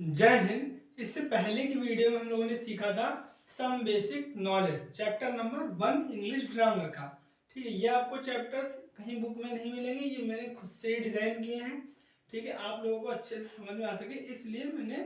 जय हिंद। इससे पहले की वीडियो में हम लोगों ने सीखा था some basic knowledge chapter number 1 English grammar का। ठीक है, ये आपको चैप्टर्स कहीं बुक में नहीं मिलेंगे, ये मैंने खुद से डिज़ाइन किए हैं। ठीक है, आप लोगों को अच्छे से समझ में आ सके इसलिए मैंने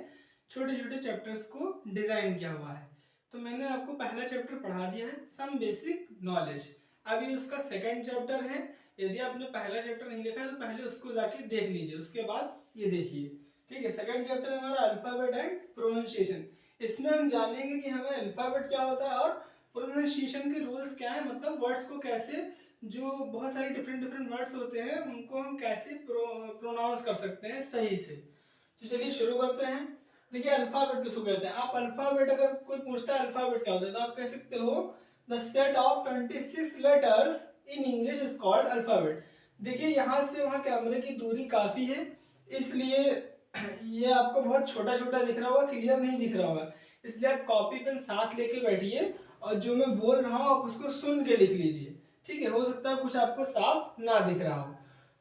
छोटे छोटे चैप्टर्स को डिज़ाइन किया हुआ है। तो मैंने आपको पहला चैप्टर पढ़ा दिया है सम बेसिक नॉलेज। अभी उसका सेकेंड चैप्टर है। यदि आपने पहला चैप्टर नहीं देखा है तो पहले उसको जाके देख लीजिए, उसके बाद ये देखिए। ठीक है, सेकंड चैप्टर है हमारा अल्फाबेट एंड प्रोनाउंसिएशन। इसमें हम जानेंगे कि हमें अल्फाबेट क्या होता है और प्रोनाउंसिएशन के रूल्स क्या है, मतलब वर्ड्स को कैसे, जो बहुत सारे डिफरेंट डिफरेंट वर्ड्स होते हैं उनको हम कैसे प्रोनाउंस कर सकते हैं सही से। तो चलिए शुरू करते हैं। देखिए अल्फाबेट किसको कहते हैं। आप अल्फाबेट, अगर कोई पूछता है अल्फाबेट क्या होता है तो आप कह सकते हो the set of 26 letters in English is called alphabet. देखिए यहाँ से वहाँ कैमरे की दूरी काफ़ी है, इसलिए ये आपको बहुत छोटा छोटा दिख रहा होगा, क्लियर नहीं दिख रहा होगा, इसलिए आप कॉपी पेन साथ लेके बैठिए और जो मैं बोल रहा हूँ आप उसको सुन के लिख लीजिए। ठीक है, हो सकता है कुछ आपको साफ ना दिख रहा हो।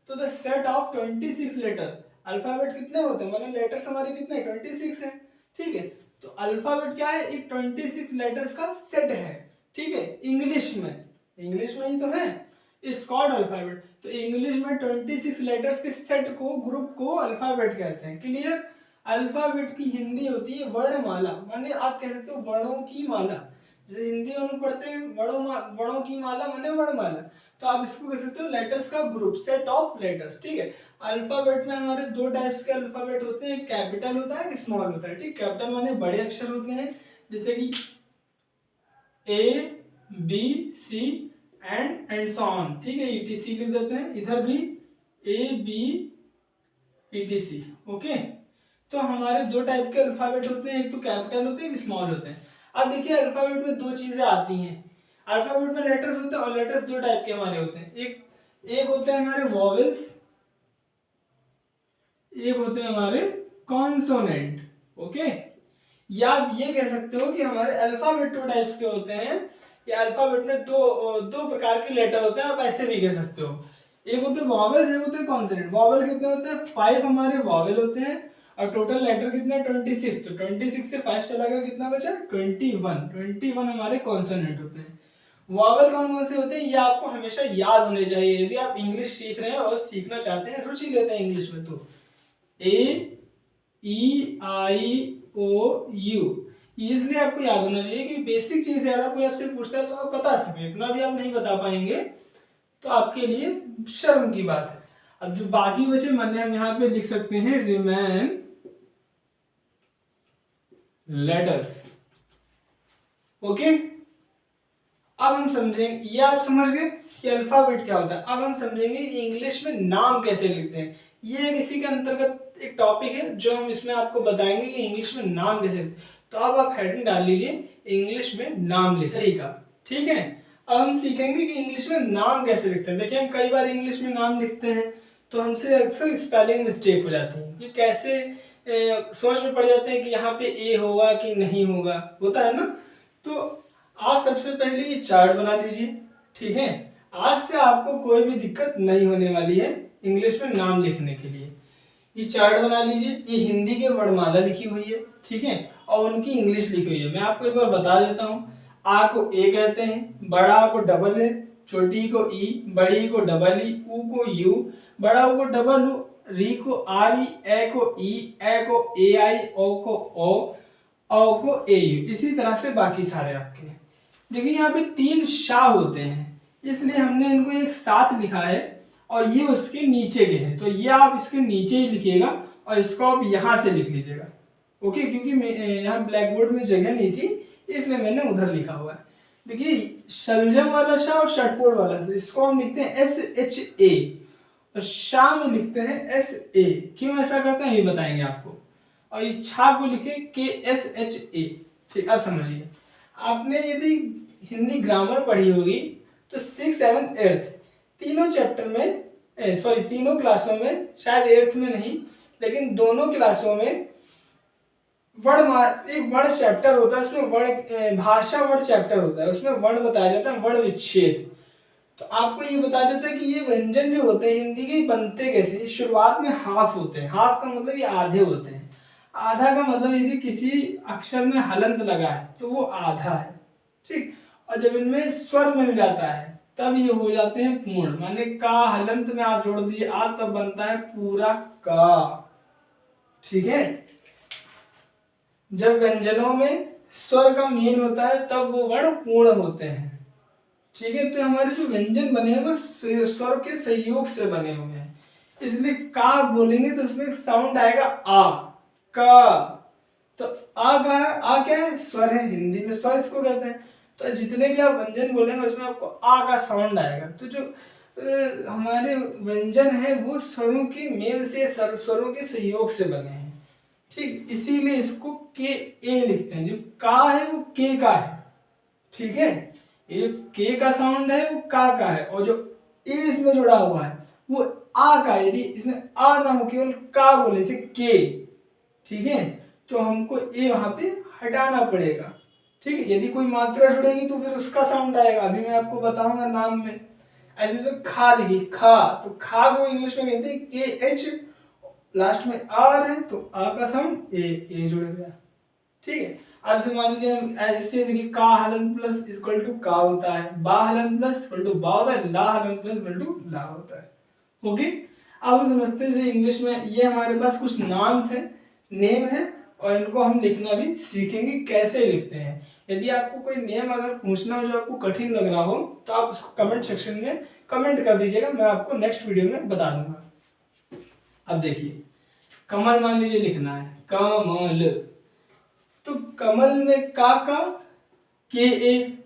तो the set of 26 letter, alphabet कितने होते हैं, माने लेटर्स हमारे कितने 26 है। ठीक है, तो अल्फाबेट क्या है, एक 26 लेटर्स का सेट है। ठीक है, इंग्लिश में ही तो है, इज कॉल्ड अल्फाबेट। तो इंग्लिश में 26 लेटर्स के सेट को, ग्रुप को अल्फाबेट कहते हैं। क्लियर। अल्फाबेट की हिंदी होती है वर्णमाला, माने आप कह सकते हो वर्णों की माला। जैसे हिंदी में हम पढ़ते हैं वर्णों की माला माने वर्णमाला, तो आप इसको कह सकते हो लेटर्स का ग्रुप, सेट ऑफ लेटर्स। ठीक है, अल्फाबेट में हमारे दो टाइप्स के अल्फाबेट होते हैं, कैपिटल होता है, स्मॉल होता है। ठीक, कैपिटल माने बड़े अक्षर होते हैं, जैसे कि A B C and so on. ठीक है, ईटीसी लिख देते हैं, इधर भी ए बी ईटीसी। ओके, तो हमारे दो टाइप के अल्फाबेट होते हैं, एक तो कैपिटल होते हैं, एक स्मॉल होते हैं। अब देखिए अल्फाबेट में दो चीजें आती हैं। अल्फाबेट में लेटर्स होते हैं और लेटर्स दो टाइप के हमारे होते हैं, एक होते हैं हमारे वॉवेल्स, एक होते हैं हमारे कॉन्सोनेंट। ओके, या आप ये कह सकते हो कि हमारे अल्फाबेट टू टाइप्स के होते हैं, या अल्फाबेट में दो प्रकार के लेटर होते हैं, आप ऐसे भी कह सकते हो। एक होते हैं वॉवेल्स, एक होते हैं कॉन्सोनेंट। वॉवेल कितने होते हैं, 5 हमारे वॉवेल होते हैं और टोटल लेटर कितने 26। तो 26 से 5 चला गया, कितना बचा 21 हमारे कॉन्सोनेंट होते हैं। वॉवेल कौन कौन से होते हैं ये आपको हमेशा याद होने चाहिए यदि आप इंग्लिश सीख रहे हैं और सीखना चाहते हैं, रुचि लेते हैं इंग्लिश में। तो ए ई आई ओ यू, इसलिए आपको याद होना चाहिए कि बेसिक चीज है। अगर कोई आपसे पूछता है तो आप बता सकें, इतना भी आप नहीं बता पाएंगे तो आपके लिए शर्म की बात है। अब जो बाकी बचे माने हम यहाँ पे लिख सकते हैं रिमेन लेटर्स। ओके, अब हम समझेंगे, ये आप समझ गए कि अल्फाबेट क्या होता है। अब हम समझेंगे कि इंग्लिश में नाम कैसे लिखते हैं। ये इसी के अंतर्गत एक टॉपिक है जो हम इसमें आपको बताएंगे कि इंग्लिश में नाम कैसे लिखते हैं। तो अब आप हेडिंग डाल लीजिए इंग्लिश में नाम लिखने का। ठीक है, अब हम सीखेंगे कि इंग्लिश में नाम कैसे लिखते हैं। देखिए हम कई बार इंग्लिश में नाम लिखते हैं तो हमसे अक्सर स्पेलिंग मिस्टेक हो जाती है कि कैसे सोच में पड़ जाते हैं कि यहाँ पे ए होगा कि नहीं होगा, होता है ना। तो आप सबसे पहले ये चार्ट बना लीजिए। ठीक है, आज से आपको कोई भी दिक्कत नहीं होने वाली है इंग्लिश में नाम लिखने के लिए। ये चार्ट बना लीजिए, ये हिंदी के वर्णमाला लिखी हुई है। ठीक है, और उनकी इंग्लिश लिखी हुई है। मैं आपको एक बार बता देता हूँ। आ को ए कहते हैं, बड़ा आ को डबल ए, छोटी को ई, बड़ी को डबल ई, ऊ को यू, बड़ा ऊ को डबल ऊ, री को आर ई, ए को ई, ए को ए आई, ओ को ओ को ए यू। इसी तरह से बाकी सारे आपके। देखिए यहाँ पे 3 शाह होते हैं, इसलिए हमने इनको एक साथ लिखा है और ये उसके नीचे के हैं, तो ये आप इसके नीचे ही लिखिएगा और इसको आप यहाँ से लिख लीजिएगा। ओके, क्योंकि यहाँ ब्लैक बोर्ड में जगह नहीं थी इसलिए मैंने उधर लिखा हुआ है। देखिए शलजम वाला शाह और षटकोण वाला, इसको हम लिखते हैं SHA और शाह में लिखते हैं SA। क्यों ऐसा करते हैं ये बताएंगे आपको। और ये छा को लिखे KSHA। ठीक, अब समझिए, आपने यदि हिंदी ग्रामर पढ़ी होगी तो 6, 7, 8 तीनों चैप्टर में, तीनों क्लासों में, शायद 8th में नहीं लेकिन दोनों क्लासों में एक वर्ण चैप्टर होता है, उसमें वर्ण भाषा वर्ण चैप्टर होता है, उसमें वर्ण बताया जाता है, वर्ण विच्छेद। तो आपको ये बताया जाता है कि ये व्यंजन जो होते हैं हिंदी के बनते कैसे। शुरुआत में हाफ होते हैं, हाफ का मतलब ये आधे होते हैं। आधा का मतलब यदि किसी अक्षर में हलंत लगा है तो वो आधा है, ठीक। और जब इनमें स्वर मिल जाता है तब ये हो जाते हैं पूर्ण। माने का हलंत में आप जोड़ दीजिए आ, तब बनता है पूरा का, ठीक है। जब व्यंजनों में स्वर का मेल होता है तब वो वर्ण पूर्ण होते हैं, ठीक है। तो हमारे जो व्यंजन बने हैं वो स्वर के संयोग से बने हुए हैं, इसलिए का बोलेंगे तो उसमें एक साउंड आएगा आ, का। तो आ का है, आ क्या है? स्वर है, हिंदी में स्वर इसको कहते हैं। तो जितने भी आप व्यंजन बोलेंगे उसमें आपको आ का साउंड आएगा। तो जो हमारे व्यंजन है वो स्वरों की मेल से, स्वरों के सहयोग से बने हैं, ठीक। इसीलिए इसको के ए लिखते हैं। जो का है वो के का है, ठीक है। ये जो के का साउंड है वो का है, और जो ए इसमें जुड़ा हुआ है वो आ का। यदि इसमें आ ना हो, केवल का बोले से के, ठीक है, तो हमको ए वहां पे हटाना पड़ेगा, ठीक है। यदि कोई मात्रा जुड़ेगी तो फिर उसका साउंड आएगा, अभी मैं आपको बताऊंगा नाम में। ऐसे इसमें खा देखिए, खा, तो खा को इंग्लिश में कहते हैं के एच, लास्ट में आर है तो आ का साउंड ए जुड़ गया, ठीक है। अब से मान लीजिए हम ऐसे देखिए, का हलन प्लस इक्वल टू का होता है, बा हलन प्लस इक्वल टू बा होता है, ला हलन प्लस इक्वल टू ला होता है, ओके। अब हम समझते हैं इंग्लिश में, ये हमारे पास कुछ नाम्स हैं, नेम है, और इनको हम लिखना भी सीखेंगे कैसे लिखते हैं। यदि आपको कोई नेम अगर पूछना हो जो आपको कठिन लग रहा हो तो आप उसको कमेंट सेक्शन में कमेंट कर दीजिएगा, मैं आपको नेक्स्ट वीडियो में बता दूंगा। अब देखिए, कमल मान लीजिए लिखना है, कमल, तो कमल में का के ए,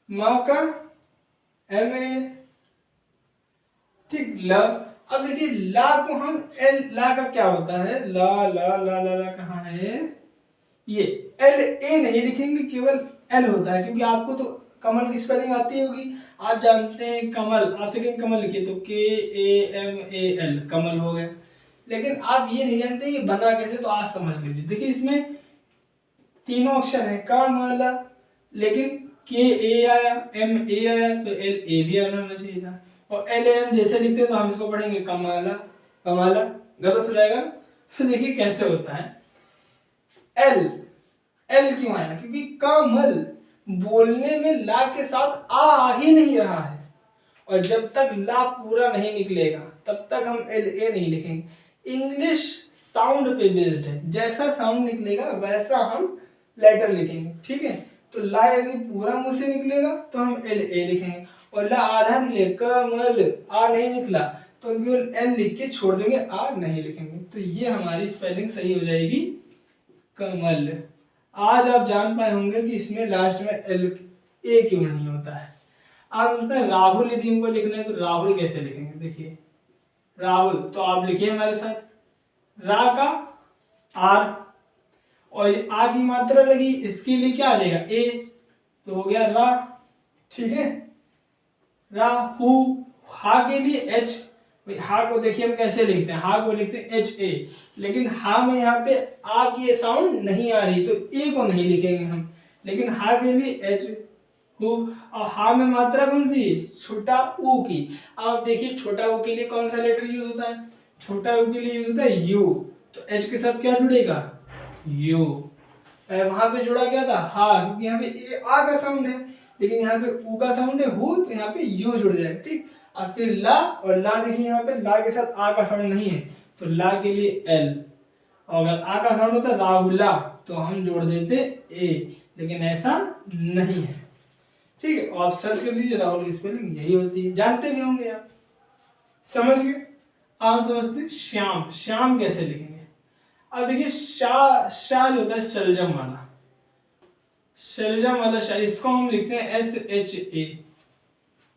माँ का एम ए, ठीक। ल, अब देखिए ला को हम एल, ला का क्या होता है, ला ला ला ला ला कहाँ है, ये एल ए नहीं लिखेंगे, केवल एल होता है, क्योंकि आपको तो कमल की स्पेलिंग आती होगी, आप जानते हैं कमल, आप सेकंड कमल लिखिए तो के ए एम ए एल, कमल हो गया। लेकिन आप ये नहीं जानते ये बना कैसे, तो आज समझ लीजिए। देखिए इसमें तीनों अक्षर है कमल, लेकिन के ए आया, एम ए आया, तो एल ए भी आना होना चाहिए था, और एल एम जैसे लिखते हैं तो हम इसको पढ़ेंगे कमाला, कमाला, गलत हो जाएगा। तो देखिए कैसे होता है, एल, एल क्यों आया, क्योंकि कमल बोलने में ला के साथ आ ही नहीं रहा है, और जब तक ला पूरा नहीं निकलेगा तब तक हम एल ए नहीं लिखेंगे। इंग्लिश साउंड पे बेस्ड है, जैसा साउंड निकलेगा वैसा हम लेटर लिखेंगे, ठीक है। तो ला यदि पूरा मुंह से निकलेगा तो हम एल ए लिखेंगे, और ला आधा निकले, कमल, आ नहीं निकला तो हम केवल एल लिख के छोड़ देंगे, आ नहीं लिखेंगे। तो ये हमारी स्पेलिंग सही हो जाएगी, कमल। आज आप जान पाए होंगे कि इसमें लास्ट में एल ए क्यों नहीं होता है। आप बोलते हैं राहुल, यदि हमको लिखना है तो राहुल कैसे लिखेंगे, देखिए राहुल, तो आप लिखिए हमारे साथ, रा का आर, और आ की मात्रा लगी, इसके लिए क्या आ जाएगा ए, तो हो गया रा, ठीक है। राहु, हा के लिए एच, हा को देखिए हम कैसे लिखते हैं, हा को लिखते हैं एच ए, लेकिन हा में यहाँ पे आ की साउंड नहीं आ रही तो ए को नहीं लिखेंगे हम, लेकिन हा के लिए एच हु, और हा में मात्रा कौन सी, छोटा ऊ की। आप देखिए छोटा ऊ के लिए कौन सा लेटर यूज होता है, छोटा ऊ के लिए यूज होता है यू, तो एच के साथ क्या जुड़ेगा, यू। वहां पे जुड़ा क्या था, हा, क्योंकि यहाँ पे ए आ का साउंड है, लेकिन यहाँ पे ऊ का साउंड है हु, तो यहाँ पे यू जुड़ जाएगा, ठीक। और फिर ला, और ला देखिए यहाँ पे ला के साथ आ का साउंड नहीं है तो ला के लिए एल, और अगर आ का साउंड होता राहुला तो हम जोड़ देते ए, लेकिन ऐसा नहीं है, ठीक है। और आप सर्च कर लीजिए, राहुल की स्पेलिंग यही होती है, जानते भी होंगे आप, समझ गए। आप समझते श्याम, श्याम कैसे लिखेंगे। अब देखिए शाह जो होता है शलजम वाला, शलजम वाला शाह, इसको हम लिखते हैं एस एच ए,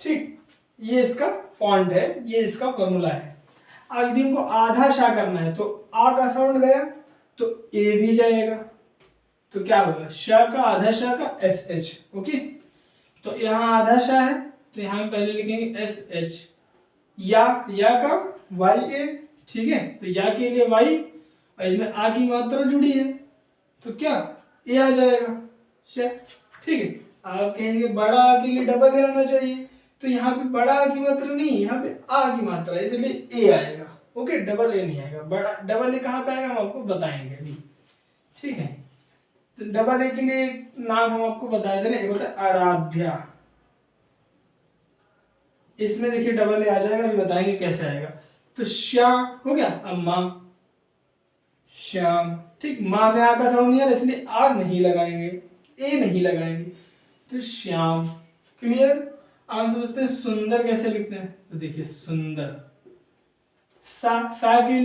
ठीक। ये इसका फॉन्ट है, ये इसका फॉर्मूला है। अब यदि हमको आधा शाह करना है तो आ का साउंड गया तो ए भी जाएगा, तो क्या होगा, शाह का आधा शाह का एस एच, ओके। तो यहाँ आधा शाह है तो यहाँ पहले लिखेंगे एस एच, या का वाई ए, ठीक है। तो या के लिए वाई, और इसमें आ की मात्रा जुड़ी है तो क्या ए आ जाएगा, ठीक है। आप कहेंगे बड़ा आ के लिए डबल ए आना चाहिए, तो यहाँ पे बड़ा आ की मात्रा नहीं, यहाँ पे आ की मात्रा, इसलिए ए आएगा, ओके, डबल ए नहीं आएगा। बड़ा डबल ए कहाँ पे आएगा हम आपको बताएंगे अभी, ठीक है। तो डबल ए के लिए नाम हम आपको बता देना, एक होता है आराध्या, इसमें देखिए डबल ए आ जाएगा, अभी बताएंगे कैसे आएगा। तो श्याम हो गया, अब माँ श्याम, ठीक, माँ में आ का साउंड नहीं आ रहा इसलिए आ नहीं लगाएंगे, ए नहीं लगाएंगे, तो श्याम, क्लियर। आप सोचते हैं सुंदर कैसे लिखते हैं, तो देखिए सुंदर, सा के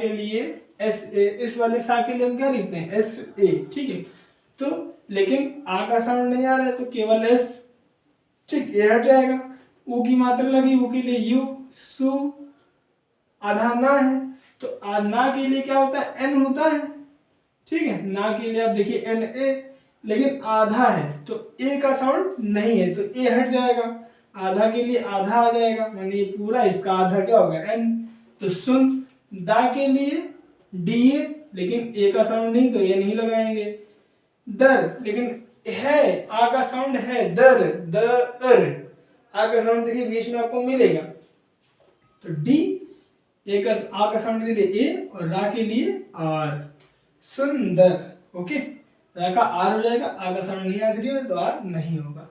लिए एस ए, इस वाले सा के लिए हम क्या लिखते हैं, एस ए, ठीक है। तो लेकिन आ का साउंड नहीं आ रहा है तो केवल एस, ठीक, ये हट जाएगा। ऊ की मात्रा लगी, ऊ के लिए यू, सु, आधा ना है तो ना के लिए क्या होता है, एन होता है, ठीक है। ना के लिए आप देखिए एन ए, लेकिन आधा है तो ए का साउंड नहीं है तो ए हट जाएगा, आधा के लिए आधा आ जाएगा, यानी ये पूरा इसका आधा क्या होगा, एन। तो सुन, दा के लिए डी ए, लेकिन ए का साउंड नहीं तो ये नहीं लगाएंगे। दर, लेकिन है, आ का साउंड है, दर, दर, आ का साउंड देखिए बीच में आपको मिलेगा, तो डी, ए का आ का साउंड के लिए ए और रा के लिए आर, सुंदर, ओके। रा का आर हो जाएगा, आ का साउंड नहीं आ रही है तो आर नहीं होगा।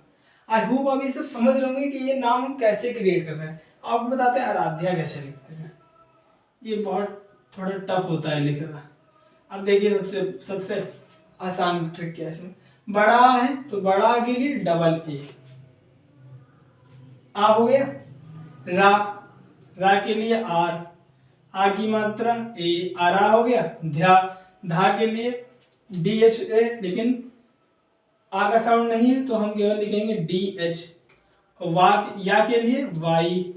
आई होप आप ये सब समझ रहे होंगे कि ये नाम हम कैसे क्रिएट कर रहे हैं। आपको बताते हैं आराध्या कैसे लिखते हैं, ये बहुत थोड़ा टफ होता है लिखना। अब देखिए सबसे आसान ट्रिक क्या है इसमें, बड़ा है तो बड़ा के लिए डबल ए, आ हो गया, रा के लिए आर, आ की मात्रा ए, आरा हो गया। धा के लिए डी एच ए, लेकिन आ का साउंड नहीं है तो हम केवल लिखेंगे डी एच। या के लिए वाई,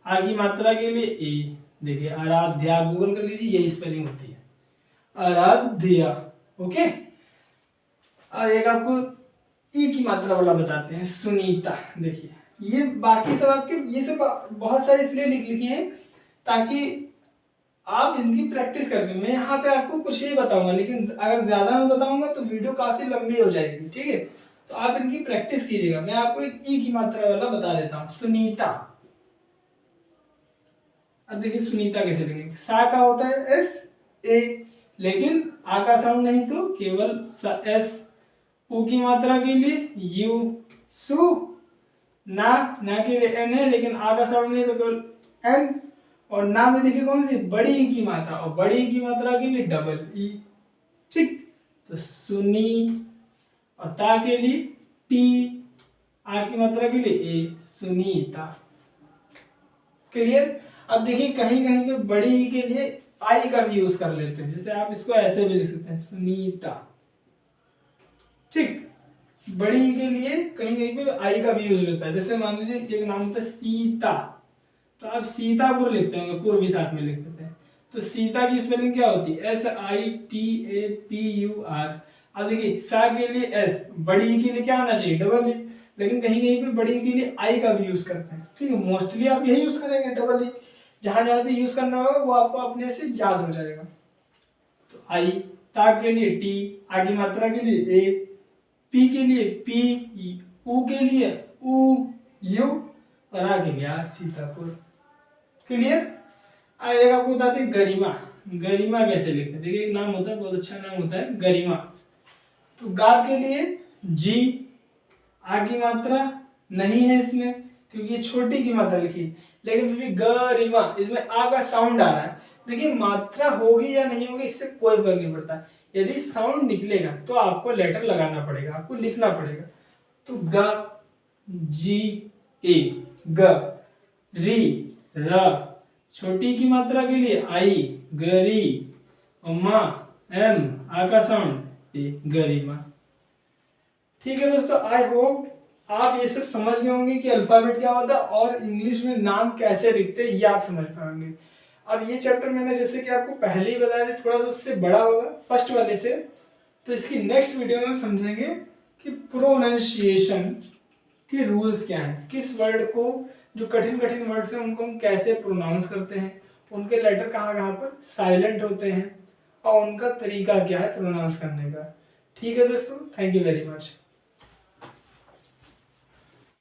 आ की मात्रा के लिए ए, देखिए आराध्या, गूगल कर लीजिए यही स्पेलिंग होती है, आराध्या, ओके। और एक आपको ई की मात्रा वाला बताते हैं, सुनीता। देखिए ये बाकी सब आपके ये सब बहुत सारे इसलिए लिख लिखी हैं ताकि आप इनकी प्रैक्टिस कर सकें। मैं यहाँ पे आपको कुछ ही बताऊंगा, लेकिन अगर ज्यादा मैं बताऊंगा तो वीडियो काफी लंबी हो जाएगी, ठीक है। तो आप इनकी प्रैक्टिस कीजिएगा। मैं आपको एक ई की मात्रा वाला बता देता हूँ, सुनीता। अब देखिए सुनीता कैसे लिखेंगे, सा का होता है एस ए, लेकिन आ का साउंड नहीं तो केवल एस। ऊ की मात्रा के लिए यू, सु, ना के लिए एन है, लेकिन आ का साउंड नहीं तो केवल एन। और ना में देखिए कौन सी, बड़ी ई की मात्रा, और बड़ी ई की मात्रा के लिए डबल ई, ठीक। तो सुनी, और ता के लिए टी, आ की मात्रा के लिए ए, सुनीता, क्लियर। अब देखिए कहीं कहीं पे बड़ी ई के लिए आई का भी यूज कर लेते हैं, जैसे आप इसको ऐसे भी लिख सकते हैं, सुनीता, ठीक। बड़ी ई के लिए कहीं कहीं पे आई का भी यूज होता है, जैसे मान लीजिए एक नाम होता है सीता, तो आप सीतापुर लिखते होंगे, पूर्व भी साथ में लिख देते हैं। तो सीता की स्पेलिंग क्या होती है, SITAPUR। अब देखिए सा के लिए एस, बड़ी ई के लिए क्या आना चाहिए, डबल ई, लेकिन कहीं कहीं पे बड़ी ई के लिए आई का भी यूज करते हैं, ठीक है। मोस्टली आप यही यूज करेंगे, डबल ई। जहां जहां पे यूज करना होगा वो आपको अपने से याद हो जाएगा। तो आई, ता के लिए टी, आ की मात्रा के लिए ए, पी के लिए पी, ऊ के लिए ऊ, यू, और आ के लिए आर, सीतापुर, क्लियर। एक आपको बताते हैं गरिमा। गरिमा कैसे लिखते हैं, देखिए एक नाम होता है, बहुत अच्छा नाम होता है गरिमा। तो गा के लिए जी, आ की मात्रा नहीं है इसमें क्योंकि ये छोटी की मात्रा लिखी, लेकिन फिर भी गरिमा, इसमें आ का साउंड आ रहा है। देखिए मात्रा होगी या नहीं होगी इससे कोई फर्क नहीं पड़ता, यदि साउंड निकलेगा तो आपको लेटर लगाना पड़ेगा, आपको लिखना पड़ेगा। तो ग, जी ए, ग, री, र, छोटी की मात्रा के लिए आई, गरी, और माँ एम, आ का साउंड ए, गरिमा, ठीक है दोस्तों। आई होप आप ये सब समझ गए होंगे कि अल्फाबेट क्या होता है और इंग्लिश में नाम कैसे लिखते हैं, ये आप समझ पाएंगे। अब ये चैप्टर मैंने जैसे कि आपको पहले ही बताया था, थोड़ा सा उससे बड़ा होगा फर्स्ट वाले से, तो इसकी नेक्स्ट वीडियो में हम समझेंगे कि प्रोनाउंसिएशन के रूल्स क्या हैं, किस वर्ड को, जो कठिन कठिन वर्ड्स हैं उनको हम कैसे प्रोनाउंस करते हैं, उनके लेटर कहाँ कहाँ पर साइलेंट होते हैं और उनका तरीका क्या है प्रोनाउंस करने का। ठीक है दोस्तों, थैंक यू वेरी मच।